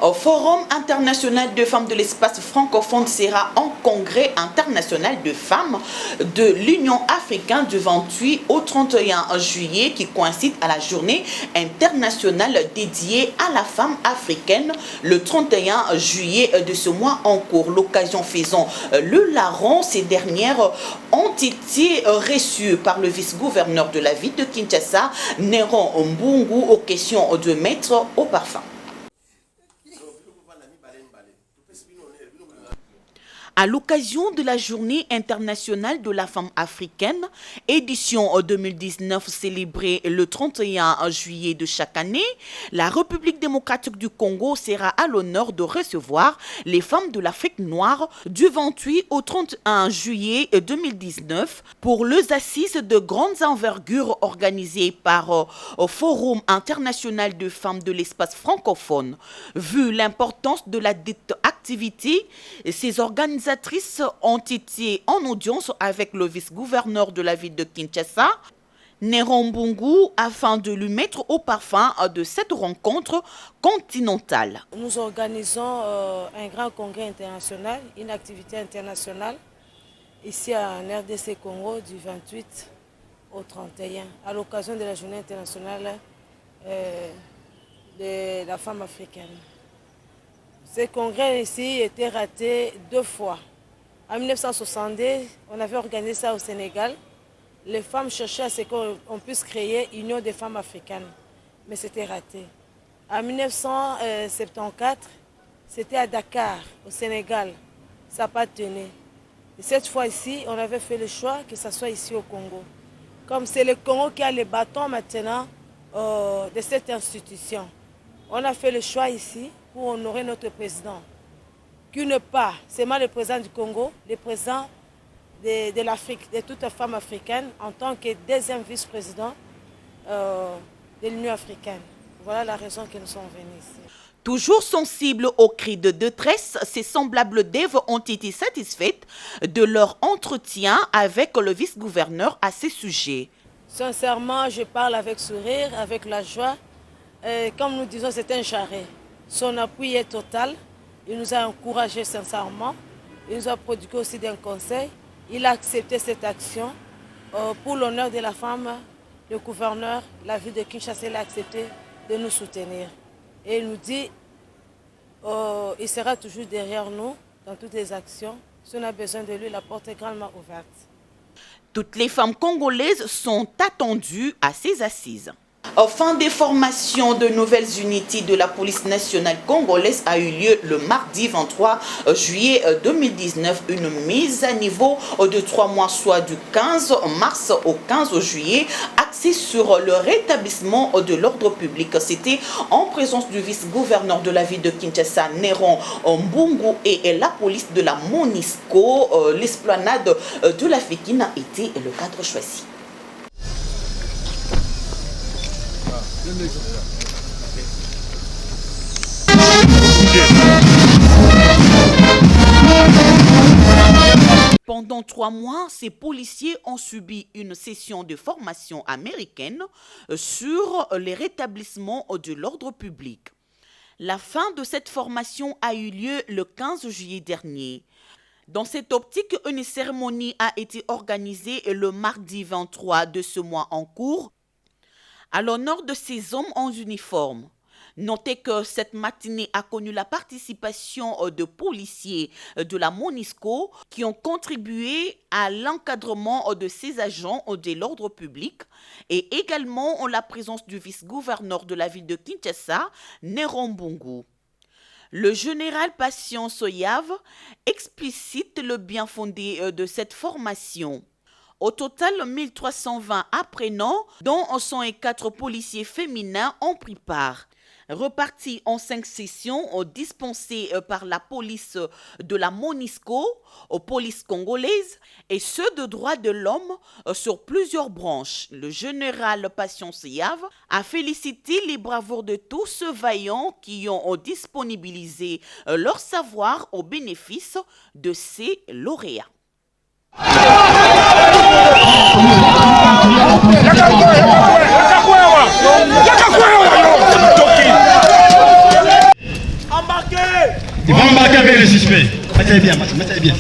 Au Forum international de femmes de l'espace francophone sera un congrès international de femmes de l'Union africaine du 28 au 31 juillet qui coïncide à la journée internationale dédiée à la femme africaine le 31 juillet de ce mois en cours. L'occasion faisant le larron, ces dernières ont été reçues par le vice-gouverneur de la ville de Kinshasa, Néron Mbungu, aux questions de maître au parfum. À l'occasion de la Journée internationale de la femme africaine, édition 2019 célébrée le 31 juillet de chaque année, la République démocratique du Congo sera à l'honneur de recevoir les femmes de l'Afrique noire du 28 au 31 juillet 2019 pour les assises de grandes envergures organisées par au Forum international de femmes de l'espace francophone. Vu l'importance de la dite activité, ces organisatrices ont été en audience avec le vice-gouverneur de la ville de Kinshasa, Néron Mbungu, afin de lui mettre au parfum de cette rencontre continentale. Nous organisons un grand congrès international, une activité internationale, ici en RDC Congo du 28 au 31, à l'occasion de la journée internationale de la femme africaine. Ce congrès ici était raté 2 fois. En 1962, on avait organisé ça au Sénégal. Les femmes cherchaient à ce qu'on puisse créer une union des femmes africaines, mais c'était raté. En 1974, c'était à Dakar, au Sénégal. Ça n'a pas tenu. Et cette fois-ci, on avait fait le choix que ça soit ici au Congo. Comme c'est le Congo qui a le bâton maintenant de cette institution, on a fait le choix ici pour honorer notre président, qui n'est pas seulement le président du Congo, le président de l'Afrique, de toutes les femmes africaines, en tant que deuxième vice-président de l'Union africaine. Voilà la raison que nous sommes venus ici. Toujours sensibles aux cris de détresse, ces semblables devs ont été satisfaites de leur entretien avec le vice-gouverneur à ce sujet. Sincèrement, je parle avec sourire, avec la joie. Comme nous disons, c'est un charret. Son appui est total. Il nous a encouragés sincèrement. Il nous a prodigué aussi d'un conseil. Il a accepté cette action. Pour l'honneur de la femme, le gouverneur, la ville de Kinshasa, il a accepté de nous soutenir. Et il nous dit il sera toujours derrière nous dans toutes les actions. Si on a besoin de lui, la porte est grandement ouverte. Toutes les femmes congolaises sont attendues à ces assises. Fin des formations de nouvelles unités de la police nationale congolaise a eu lieu le mardi 23 juillet 2019. Une mise à niveau de 3 mois, soit du 15 mars au 15 juillet, axée sur le rétablissement de l'ordre public. C'était en présence du vice-gouverneur de la ville de Kinshasa, Néron Mbungu, et la police de la MONUSCO. L'esplanade de la Fékine a été le cadre choisi. Pendant 3 mois, ces policiers ont subi une session de formation américaine sur les rétablissements de l'ordre public. La fin de cette formation a eu lieu le 15 juillet dernier. Dans cette optique, une cérémonie a été organisée le mardi 23 de ce mois en cours à l'honneur de ces hommes en uniforme. Notez que cette matinée a connu la participation de policiers de la MONUSCO qui ont contribué à l'encadrement de ces agents de l'ordre public et également en la présence du vice-gouverneur de la ville de Kinshasa, Néron Mbungu. Le général Patience Oyave explicite le bien fondé de cette formation. Au total, 1320 apprenants, dont 104 policiers féminins, ont pris part. Repartis en 5 sessions dispensées par la police de la MONUSCO aux polices congolaises et ceux de droits de l'homme sur plusieurs branches. Le général Patience Yave a félicité les bravoures de tous ceux vaillants qui ont disponibilisé leur savoir au bénéfice de ces lauréats. Ils vont embarquer avec les suspects. Mettez bien, mettez bien.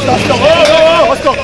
Stop, stop. Oh, oh, oh, stop.